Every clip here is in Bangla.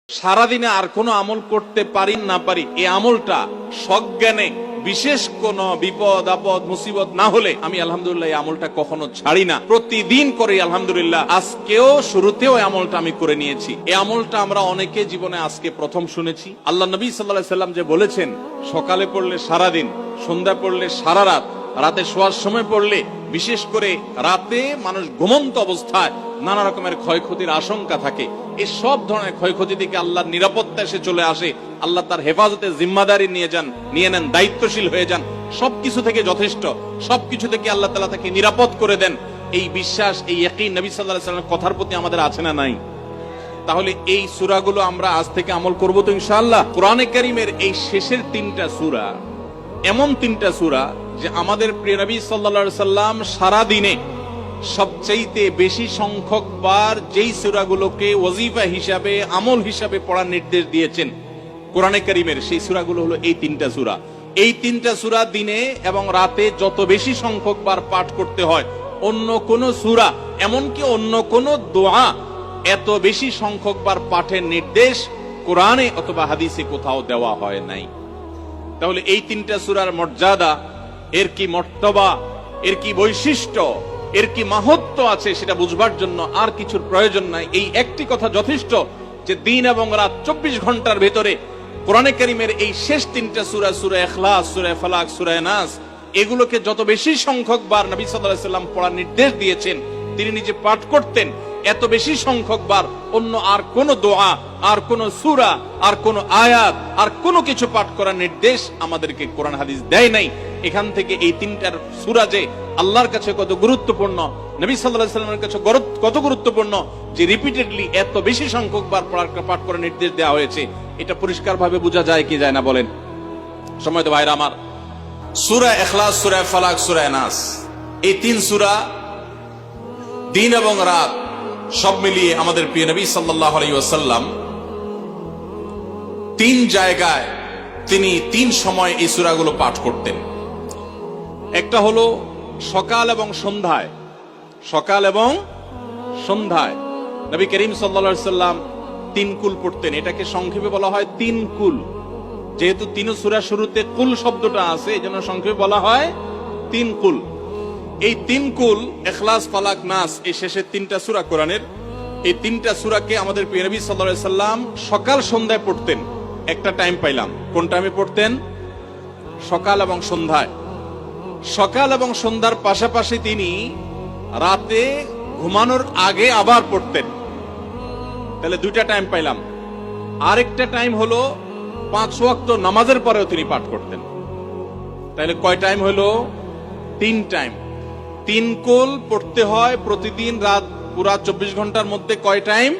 সারাদিনে আর কোনো আমল করতে পারি না পারি, এই আমলটা সজ্ঞানে বিশেষ কোন বিপদ আপদ মুসিবত না হলে আমি আলহামদুলিল্লাহ এই আমলটা কখনো ছাড়ি না, প্রতিদিন করি আলহামদুলিল্লাহ। আজকেও শুরুতেও এই আমলটা আমি করে নিয়েছি। এই আমলটা আমরা অনেকে জীবনে আজকে প্রথম শুনেছি। আল্লাহ নবী সাল্লাল্লাহু আলাইহি সাল্লাম যে বলেছেন, সকালে পড়লে সারাদিন, সন্ধ্যা পড়লে সারা রাত, রাতে শোয়ার সময় পড়লে, বিশেষ করে রাতে মানুষ ঘুমন্ত অবস্থায় নানা রকমের ক্ষয়ক্ষতির আশঙ্কা থাকে। এই সব ধরনের ক্ষয়ক্ষতি থেকে আল্লাহর নিরাপত্তা এসে চলে আসে। আল্লাহ তার হেফাজতে জিম্মাদারি নিয়ে নেন, দায়িত্বশীল হয়ে যান। সবকিছু থেকে যথেষ্ট, সবকিছু থেকে আল্লাহ তাআলা তাকে নিরাপদ করে দেন। এই বিশ্বাস, এই ইয়াকিন নবী সাল্লাল্লাহু আলাইহি ওয়াসাল্লামের কথার প্রতি আমাদের আছে না নাই? তাহলে এই সূরাগুলো আমরা আজ থেকে আমল করব তো ইনশাআল্লাহ। কোরআনে কারীমের এই শেষের তিনটা সূরা এমন তিনটা সূরা যে আমাদের প্রিয় নবী সাল্লাল্লাহু আলাইহি সাল্লাম সারা দিনে সবচাইতে বেশি সংখ্যক বার যেই সূরাগুলোকে ওয়াজিফা হিসাবে, আমল হিসাবে পড়ার নির্দেশ দিয়েছেন কোরআনে কারীমের, সেই সূরাগুলো হলো এই তিনটা সূরা। এই তিনটা সূরা দিনে এবং রাতে যত বেশি সংখ্যক বার পাঠ করতে হয়, অন্য কোন সূরা, এমনকি অন্য কোন দোয়া এত বেশি সংখ্যক বার পাঠের নির্দেশ কোরআনে অথবা হাদিসে কোথাও দেওয়া হয় নাই। তাহলে এই তিনটা সূরার মর্যাদা, এর কি মর্তবা, এর কি বৈশিষ্ট্য, এর কি মাহাত্ম্য আছে সেটা বুঝবার জন্য আর কিছুর প্রয়োজন নাই। এই একটি কথা যথেষ্ট যে দিন এবং রাত 24 ঘন্টার ভেতরে কোরআনে কারীমের এই শেষ তিনটা সূরা, সূরা ইখলাস, সূরা ফালাক, সূরা নাস, এগুলোকে যত বেশি সংখ্যক বার নবী সাল্লাল্লাহু আলাইহি ওয়াসাল্লাম পড়ার নির্দেশ দিয়েছেন, তিনি নিজে পাঠ করতেন, এত বেশি সংখ্যক বার অন্য আর কোন দোয়া, আর কোন সূরা, আর কোন আয়াত, আর কোন কিছু পাঠ করার নির্দেশ আমাদেরকে কোরআন হাদিস দেয় নাই। এখান থেকে এই তিনটার সূরা যে আল্লাহর কাছে কত গুরুত্বপূর্ণ, নবী সাল্লাল্লাহু আলাইহি ওয়াসাল্লামের কাছে কত গুরুত্বপূর্ণ, যে রিপিটেডলি এত বেশি সংখ্যক বার পাঠ করার নির্দেশ দেওয়া হয়েছে, এটা পরিষ্কার ভাবে বোঝা যায় কি যায় না বলেন? সময় তো ভাইরা আমার, সূরা ইখলাস, সূরা ফালাক, সূরা নাস, এই তিন সূরা দিন এবং রাত সব মিলিয়ে আমাদের প্রিয় নবী সাল্লাল্লাহু আলাইহি ওয়াসাল্লাম তিন জায়গায় তিনি তিন সময় এই সূরাগুলো পাঠ করতেন। একটা হলো সকাল এবং সন্ধ্যায়। সকাল এবং সন্ধ্যায় নবী করিম সাল্লাল্লাহু আলাইহি ওয়াসাল্লাম তিন কুল পড়তেন। এটাকে সংক্ষেপে বলা হয় তিন কুল। যেহেতু তিন সূরা শুরুতে কুল শব্দটা আছে, এজন্য সংক্ষেপে বলা হয় তিন কুল। এই তিন কুল, ইখলাস, ফালাক, নাস, এই শেষের তিনটা সূরা কোরআনের, এই তিনটা সূরাকে আমাদের প্রিয় নবী সাল্লাল্লাহু আলাইহি ওয়াসাল্লাম সকাল সন্ধ্যায় পড়তেন। একটা টাইম পাইলাম, কোন টাইমে পড়তেন? সকাল এবং সন্ধ্যায়। সকাল এবং সন্ধ্যার পাশাপাশি তিনি রাতে ঘুমানোর আগে আবার পড়তেন। তাহলে দুইটা টাইম পাইলাম। আরেকটা টাইম হলো 5 ওয়াক্ত নামাজের পরেও তিনি পাঠ করতেন। তাহলে কয় টাইম হলো? 3 টাইম। 3 কুল পড়তে হয় প্রতিদিন, রাত পুরা 24 ঘন্টার মধ্যে কয় টাইম?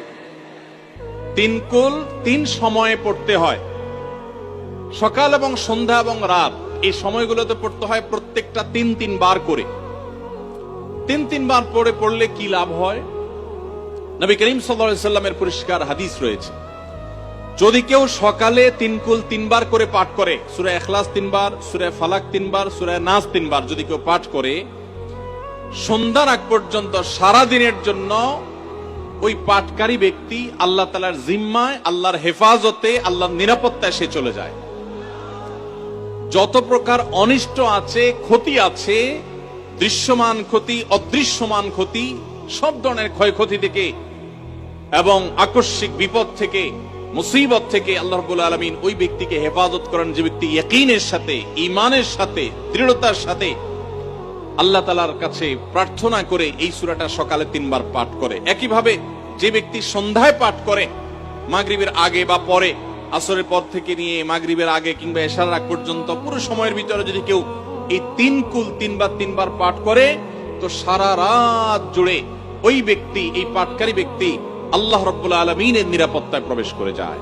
3 কুল 3 সময়ে পড়তে হয়। সকাল এবং সন্ধ্যা এবং রাত এই সময়গুলোতে পড়তে হয় প্রত্যেকটা 3 বার করে। 3 বার পড়লে কি লাভ হয়? নবী করিম সাল্লাল্লাহু আলাইহি ওয়াসাল্লামের পরিষ্কার হাদিস রয়েছে, যদি কেউ সকালে 3 কুল 3 বার করে পাঠ করে, সূরা ইখলাস 3 বার, সূরা ফালাক 3 বার, সূরা নাস 3 বার যদি কেউ পাঠ করে, সন্ধ্যার আগ পর্যন্ত সারা দিনের জন্য ওই পাঠকারী ব্যক্তি আল্লাহ তাআলার জিম্মায়, আল্লাহর হেফাজতে, আল্লাহর নিরাপত্তায় সে চলে যায়। যত প্রকার অনিষ্ট আছে, ক্ষতি আছে, দৃশ্যমান ক্ষতি, অদৃশ্যমান ক্ষতি, সব ধরনের ক্ষয়ক্ষতি থেকে এবং আকস্মিক বিপদ থেকে, মুসিবত থেকে আল্লাহ রাব্বুল আলামিন ওই ব্যক্তিকে হেফাজত করেন, যে ব্যক্তি ইয়াকিনের সাথে, ঈমানের সাথে, দৃঢ়তার সাথে আল্লাহ তাআলার কাছে প্রার্থনা করে এই সূরাটা সকালে 3 বার পাঠ করে। একইভাবে যে ব্যক্তি সন্ধ্যায় পাঠ করে, মাগরিবের আগে বা পরে, আসরের পর থেকে নিয়ে মাগরিবের আগে কিংবা এশার আগ পর্যন্ত পুরো সময়ের ভিতরে যদি কেউ এই 3 কুল 3 বার পাঠ করে, তো সারা রাত জুড়ে ওই ব্যক্তি, এই পাঠকারী ব্যক্তি আল্লাহ রাব্বুল আলামিনের নিরাপত্তায় প্রবেশ করে যায়।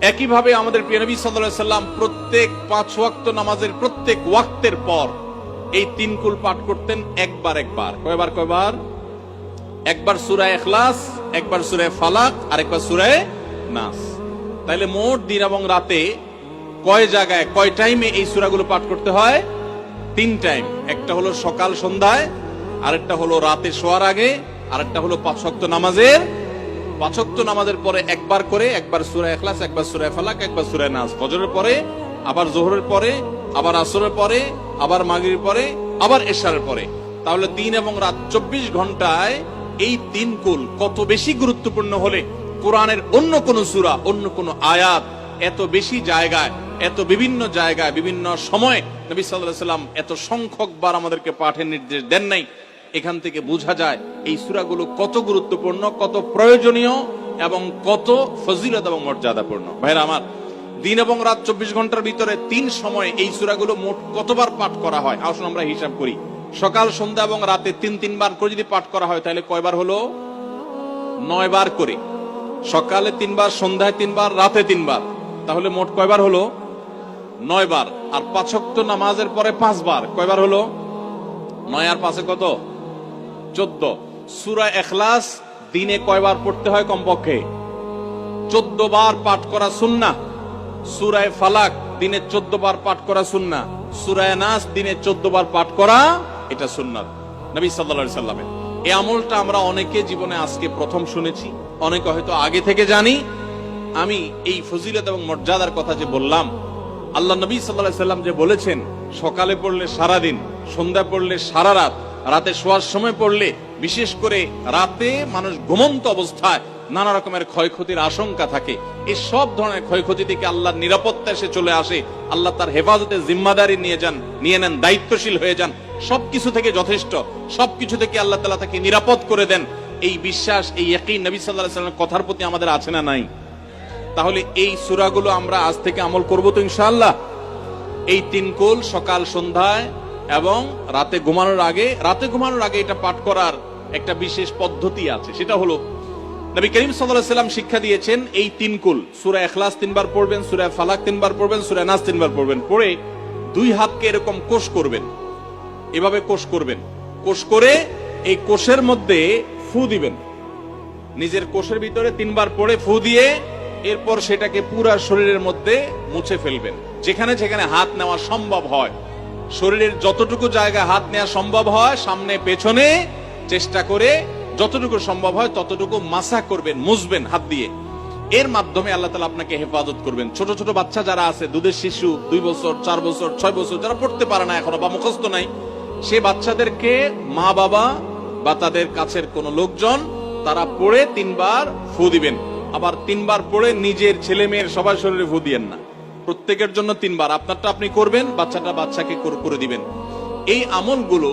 একইভাবে আমাদের প্রিয় নবী সাল্লাল্লাহু আলাইহি ওয়াসাল্লাম প্রত্যেক 5 ওয়াক্ত নামাজের প্রত্যেক ওয়াক্তের পর এই 3 কুল পাঠ করতেন একবার। কয়বার? একবার সূরা ইখলাস, একবার সূরা ফালাক, আর একবার সূরা নাস। তাইলে মোট দিন এবং রাতে কয় জায়গায়, কয় টাইমে এই সূরাগুলো পাঠ করতে হয়? 3 টাইম। একটা হলো সকাল সন্ধ্যায়, আরেকটা হলো রাতে শোয়ার আগে, আরেকটা হলো 5 ওয়াক্ত নামাজের 5 ওয়াক্ত নামাজের পরে একবার করে, একবার সূরা ইখলাস, একবার সূরা ফালাক, একবার সূরা নাস, ফজরের পরে, আবার যোহরের পরে, আবার আসরের পরে, আবার মাগরিবের পরে, আবার এশারের পরে। তাহলে দিন এবং রাত 24 ঘন্টায় এই 3 কুল কত বেশি গুরুত্বপূর্ণ হলে কোরআনের অন্য কোন সূরা, অন্য কোন আয়াত এত বেশি জায়গায়, এত বিভিন্ন জায়গায়, বিভিন্ন সময় নবী সাল্লাল্লাহু আলাইহি ওয়াসাল্লাম এত সংখ্যক বার আমাদেরকে পাঠের নির্দেশ দেন নাই। এখান থেকে বোঝা যায় এই সূরাগুলো কত গুরুত্বপূর্ণ, কত প্রয়োজনীয় এবং কত ফজিলত এবং মর্যাদাপূর্ণ। ভাইরা আমার, দিন এবং রাত 24 ঘন্টার ভিতরে 3 সময় এই সূরাগুলো মোট কতবার পাঠ করা হয়? আসুন আমরা হিসাব করি। সকাল, সন্ধ্যা এবং রাতে 3 বার করে যদি পাঠ করা হয় তাহলে কয়বার হলো? 9 বার করে। সকালে 3 বার, সন্ধ্যায় 3 বার, রাতে 3 বার, তাহলে মোট কয়বার হলো? 9 বার। আর 5 ওয়াক্ত নামাজের পরে 5 বার, কয়বার হলো? 9 আর 5 কত? 14। সূরা ইখলাস দিনে কয়বার পড়তে হয়? কমপক্ষে 14 বার পাঠ করা সুন্নাহ। সূরা ফালাক দিনে 14 বার পাঠ করা সুন্নাহ। সূরা নাস দিনে 14 বার পাঠ করা, এটা সুন্নাত নবী সাল্লাল্লাহু আলাইহি সাল্লামের। এই আমলটা আমরা অনেকে জীবনে আজকে প্রথম শুনেছি, অনেকে হয়তো আগে থেকে জানি। আমি এই ফজিলত এবং মর্যাদার কথা যে বললাম, আল্লাহ নবী সাল্লাল্লাহু আলাইহি সাল্লাম যে বলেছেন সকালে পড়লে সারা দিন, সন্ধ্যায় পড়লে সারা রাত, রাতে শোয়ার সময় পড়লে, বিশেষ করে রাতে মানুষ ঘুমন্ত অবস্থায় নানা রকমের ক্ষয়ক্ষতির আশঙ্কা থাকে, এই সব ধরনের ক্ষয়ক্ষতি থেকে আল্লাহর নিরাপত্তা এসে চলে আসে। আল্লাহ তার হেফাজতে জিম্মাদারি নিয়ে নেন, দায়িত্বশীল হয়ে যান। সবকিছু থেকে যথেষ্ট, সবকিছু থেকে আল্লাহ তাআলা তাকে নিরাপদ করে দেন। এই বিশ্বাস, এই ইয়াকিন নবী সাল্লাল্লাহু আলাইহি সাল্লামের কথার প্রতি আমাদের আছে না নাই? তাহলে এই সূরাগুলো আমরা আজ থেকে আমল করব তো ইনশাআল্লাহ। এই 3 কুল সকাল, সন্ধ্যায় এবং রাতে ঘুমানোর আগে এটা পাঠ করার একটা বিশেষ পদ্ধতি আছে। সেটা হলো নবী করিম সাল্লাল্লাহু আলাইহি সাল্লাম শিক্ষা দিয়েছেন এই 3 কুল। সূরা ইখলাস 3 বার পড়বেন, সূরা ফালাক 3 বার পড়বেন, সূরা নাস 3 বার পড়বেন। পড়ে 2 হাতকে এরকম কোষ করবেন, এভাবে কোষ করবেন। কোষ করে এই কোষের মধ্যে ফু দিবেন। নিজের কোষের ভিতরে 3 বার পড়ে ফু দিয়ে এরপর সেটাকে পুরো শরীরের মধ্যে মুছে ফেলবেন। যেখানে যেখানে হাত নেওয়া সম্ভব হয়, শরীরের যতটুকু জায়গায় হাত নেওয়া সম্ভব হয়, সামনে পেছনে চেষ্টা করে যতটুকু সম্ভব হয় ততটুকু মাসা করবেন, মুছবেন হাত দিয়ে। এর মাধ্যমে আল্লাহ তাআলা আপনাকে হেফাজত করবেন। ছোট ছোট বাচ্চা যারা আছে, দুধের শিশু, 2 বছর, 4 বছর, 6 বছর, যারা পড়তে পারে না এখনো বা মুখস্থ নাই, সে বাচ্চাদেরকে মা বাবা বা তাদের কাছের কোন লোকজন তারা পড়ে 3 বার ফু দিবেন। আবার 3 বার পড়ে নিজের ছেলে মেয়ের সবার শরীরে ফু দিয়েন না, প্রত্যেকের জন্য 3 বার। আপনারটা আপনি করবেন, বাচ্চাকে করে দিবেন। এই আমলগুলো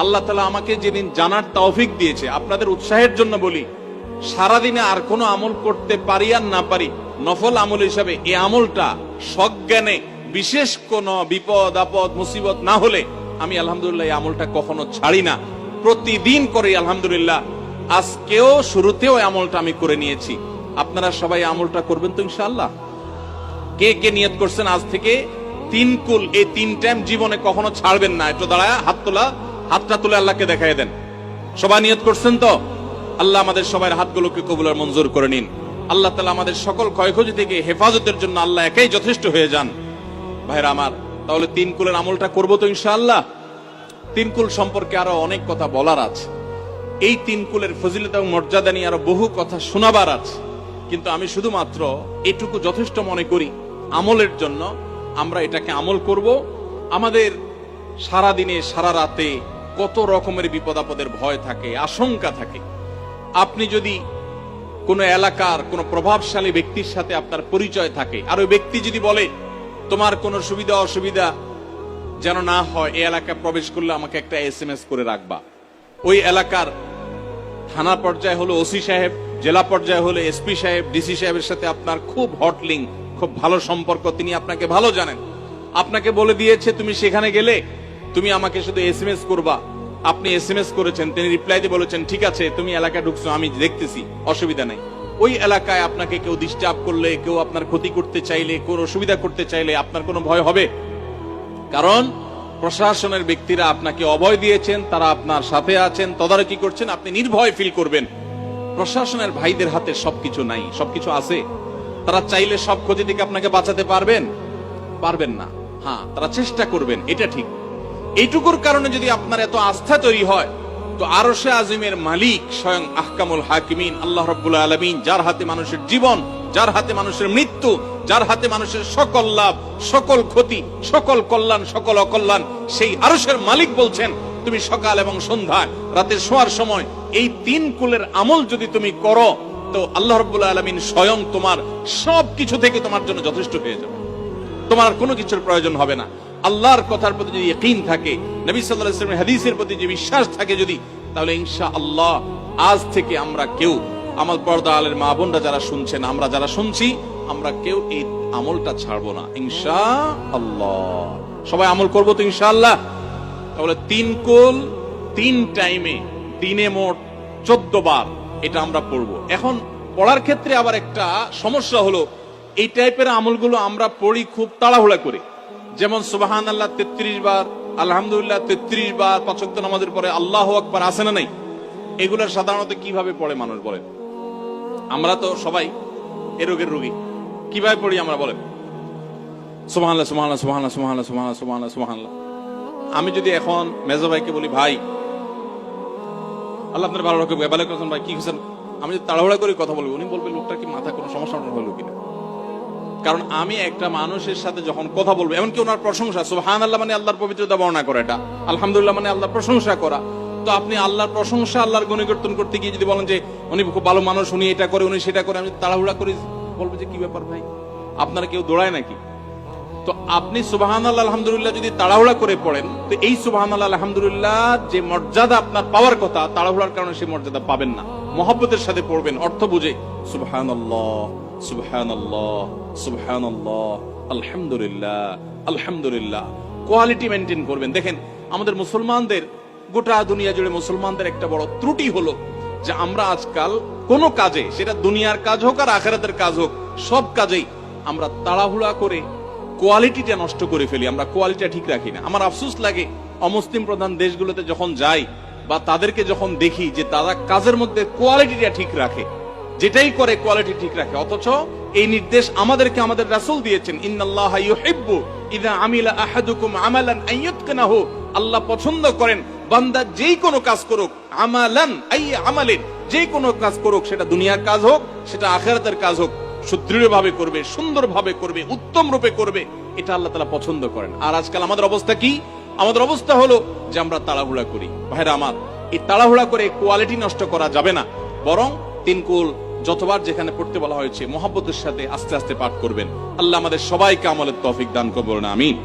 আল্লাহ তাআলা আমাকে যেদিন জানার তৌফিক দিয়েছে, আপনাদের উৎসাহের জন্য বলি, সারাদিনে আর কোনো আমল করতে পারি আর না পারি, নফল আমল হিসাবে এই আমলটা সজ্ঞানে, বিশেষ কোনো বিপদ আপদ মুসিবত না হলে আমি আলহামদুলিল্লাহ এই আমলটা কখনো ছাড়ি না, প্রতিদিন করি আলহামদুলিল্লাহ। আজকেও শুরুতেও এই আমলটা আমি করে নিয়েছি। আপনারা সবাই আমলটা করবেন তো ইনশাআল্লাহ? কে কে নিয়ত করছেন আজ থেকে 3 কুল এই 3 টাইম জীবনে কখনো ছাড়বেন না? একটু দাঁড়ায় হাতটা তুলে আল্লাহকে দেখায় দেন। সবাই নিয়ত করছেন তো? আল্লাহ আমাদের সবার হাতগুলোকে কবুল আর মঞ্জুর করে নিন। আল্লাহ তাআলা আমাদের সকল ক্ষয়ক্ষতি থেকে হেফাজতের জন্য আল্লাহ একাই যথেষ্ট হয়ে যান। ভাইরা আমার, তাহলে 3 কুলের আমলটা করব তো ইনশাআল্লাহ? 3 কুল সম্পর্কে আরো অনেক কথা বলার আছে। এই 3 কুলের ফজিলত এবং মর্যাদা নিয়ে আরো বহু কথা শোনাবার আছে, কিন্তু আমি শুধুমাত্র এটুকু যথেষ্ট মনে করি আমলের জন্য। আমরা এটাকে আমল করব। আমাদের সারা দিনে সারা রাতে কত রকমের বিপদ আপদের ভয় থাকে, আশঙ্কা থাকে। আপনি যদি কোন এলাকার কোন প্রভাবশালী ব্যক্তির সাথে আপনার পরিচয় থাকে, আর ওই ব্যক্তি যদি বলে তোমার কোন সুবিধা অসুবিধা যেন না হয়, এই এলাকায় প্রবেশ করলে আমাকে একটা SMS করে রাখবা। ওই এলাকার থানা পর্যায়ে হলো ওসি সাহেব, জেলা পর্যায়ে হলে SP সাহেব, DC সাহেবের সাথে আপনার খুব হট লিঙ্ক, খুব ভালো সম্পর্ক, তিনি আপনাকে ভালো জানেন। আপনাকে বলে দিয়েছে তুমি সেখানে গেলে তুমি আমাকে শুধু SMS করবা। আপনি SMS করেছেন, তিনি রিপ্লাই দিয়ে বলেছেন ঠিক আছে তুমি এলাকায় ঢুকছো, আমি দেখতেছি, অসুবিধা নাই। ওই এলাকায় আপনাকে কেউ ডিস্টার্ব করলে, কেউ আপনার ক্ষতি করতে চাইলে, কোন অসুবিধা করতে চাইলে আপনার কোনো ভয় হবে? কারণ প্রশাসনের ব্যক্তিরা আপনাকে অভয় দিয়েছেন, তারা আপনার সাথে আছেন, তদারকি করছেন, আপনি নির্ভয় ফিল করবেন। প্রশাসনের ভাইদের হাতে সবকিছু নাই, সবকিছু আছে। তারা চাইলে সব ক্ষতি থেকে আপনাকে বাঁচাতে পারবেন না। হ্যাঁ, তারা চেষ্টা করবেন, এটা ঠিক। এইটুকুর কারণে যদি আপনার এত আস্থা তৈরি হয়, তো আরশে আজিমের মালিক স্বয়ং আহকামুল হাকিমিন আল্লাহ রাব্বুল আলামিন, যার হাতে মানুষের জীবন, যার হাতে মানুষের মৃত্যু, যার হাতে মানুষের সকল লাভ, সকল ক্ষতি, সকল কল্যাণ, সকল অকল্যাণ, সেই আরশের মালিক বলছেন তুমি সকাল এবং সন্ধ্যায় রাতে শোয়ার সময় এই 3 কুলের আমল যদি তুমি করো তো আল্লাহ রাব্বুল আলামিন স্বয়ং তোমার সবকিছু থেকে তোমার জন্য যথেষ্ট হয়ে যাবে। তোমার কোনো কিছুর প্রয়োজন হবে না। আল্লাহর কথার প্রতি যদি ইয়াকিন থাকে, নবী সাল্লাল্লাহু আলাইহি ওয়াসাল্লামের হাদিসের প্রতি যে বিশ্বাস থাকে যদি, তাহলে ইনশাআল্লাহ আজ থেকে আমরা কেউ, আমার পর্দা আলের মা বোনরা যারা শুনছেন, আমরা যারা শুনছি, আমরা কেউ এই আমলটা ছাড়বো না ইনশাআল্লাহ। সবাই আমল করবো তো ইনশাআল্লাহ। তাহলে 3 কুল 3 টাইমে দিনে মোট 14 বার এটা আমরা পড়বো। এখন পড়ার ক্ষেত্রে আবার একটা সমস্যা হলো, এই টাইপের আমলগুলো আমরা পড়ি খুব তাড়াহুড়া করে। যেমন সুবহানাল্লাহ 33 বার, আলহামদুলিল্লাহ 33 বার, 5 ওয়াক্ত নামাজের পরে আল্লাহু আকবার আছে না নাই? এগুলো সাধারণত কিভাবে পড়ে মানুষ বলেন? আমরা তো সবাই এ রোগের রোগী। কিভাবে পড়ি আমরা বলেন? সুবহানাল্লাহ সুবহানাল্লাহ সুবহানাল্লাহ সুবহানাল্লাহ সুবহানাল্লাহ সুবহানাল্লাহ সুবহানাল্লাহ। আমি যদি এখন মেজো ভাইকে বলি, ভাই আল্লাহ আপনার ভালো রাখুক, ওয়ালাইকুম আসসালাম ভাই, কি হয়েছেন? আমি যদি তাড়াহুড়া করে কথা বলবো, উনি বলবেন লোকটা কি মাথা কোনো সমস্যা হলো কিনা। কারণ আমি একটা মানুষের সাথে যখন কথা বলবো, এমনকি ওনার প্রশংসা, সুবহানাল্লাহ মানে আল্লাহর পবিত্রতা বর্ণনা করা, এটা আলহামদুলিল্লাহ মানে আল্লাহর প্রশংসা করা। তো আপনি আল্লাহর প্রশংসা, আল্লাহর গুণকীর্তন করতে গিয়ে যদি বলেন যে উনি খুব ভালো মানুষ, উনি এটা করে, উনি সেটা করে, আমি তাড়াহুড়া করে বলবো যে কি ব্যাপার ভাই, আপনারা কেউ দৌড়ায় নাকি? তো আপনি সুবহানাল্লাহ আলহামদুলিল্লাহ যদি তাড়াহুড়া করে পড়েন, তো এই সুবহানাল্লাহ আলহামদুলিল্লাহ যে মর্যাদা আপনার পাওয়ার কথা, তাড়াহুড়ার কারণে সেই মর্যাদা পাবেন না। মহব্বতের সাথে পড়বেন, অর্থ বুঝে, সুবহানাল্লাহ সুবহানাল্লাহ সুবহানাল্লাহ আলহামদুলিল্লাহ আলহামদুলিল্লাহ। কোয়ালিটি মেনটেন করবেন। দেখেন আমাদের মুসলমানদের, গোটা দুনিয়া জুড়ে মুসলমানদের একটা বড় ত্রুটি হলো যে আমরা আজকাল কোন কাজে, সেটা দুনিয়ার কাজ হোক আর আখিরাতের কাজ হোক, সব কাজেই আমরা তাড়াহুড়া করে কোয়ালিটিটা নষ্ট করে ফেলি, আমরা কোয়ালিটিটা ঠিক রাখি না। আমার আফসোস লাগে অমুসলিম প্রধান দেশগুলোতে যখন যাই বা তাদেরকে যখন দেখি যে তারা কাজের মধ্যে কোয়ালিটিটা ঠিক রাখে, যেটাই করে কোয়ালিটি ঠিক রাখে, অথচ এই নির্দেশ আমাদেরকে আমাদের রাসূল দিয়েছেন, ইন্নাল্লাহা ইউহিব্বু ইযা আমিলা আহাদুকুম আমালান আইয়ুতকানাহু। আল্লাহ পছন্দ করেন বান্দা যেই কোনো কাজ করুক, আমালান আই আমালিন, যেই কোনো কাজ করুক, সেটা দুনিয়ার কাজ হোক, সেটা আখিরাতের কাজ হোক, সুদৃঢ়ভাবে করবে, সুন্দরভাবে করবে, উত্তম রূপে করবে, এটা আল্লাহ তাআলা পছন্দ করেন। আর আজকাল আমাদের অবস্থা কি? আমাদের অবস্থা হলো যে আমরা তাড়াহুড়া করি। ভাইরা আমার, এই তাড়াহুড়া করে কোয়ালিটি নষ্ট করা যাবে না, বরং 3 কুল যতবার যেখানে পড়তে বলা হয়েছে মহব্বতের সাথে আস্তে আস্তে পাঠ করবেন। আল্লাহ আমাদের সবাইকে আমলের তৌফিক দান করুন, আমিন।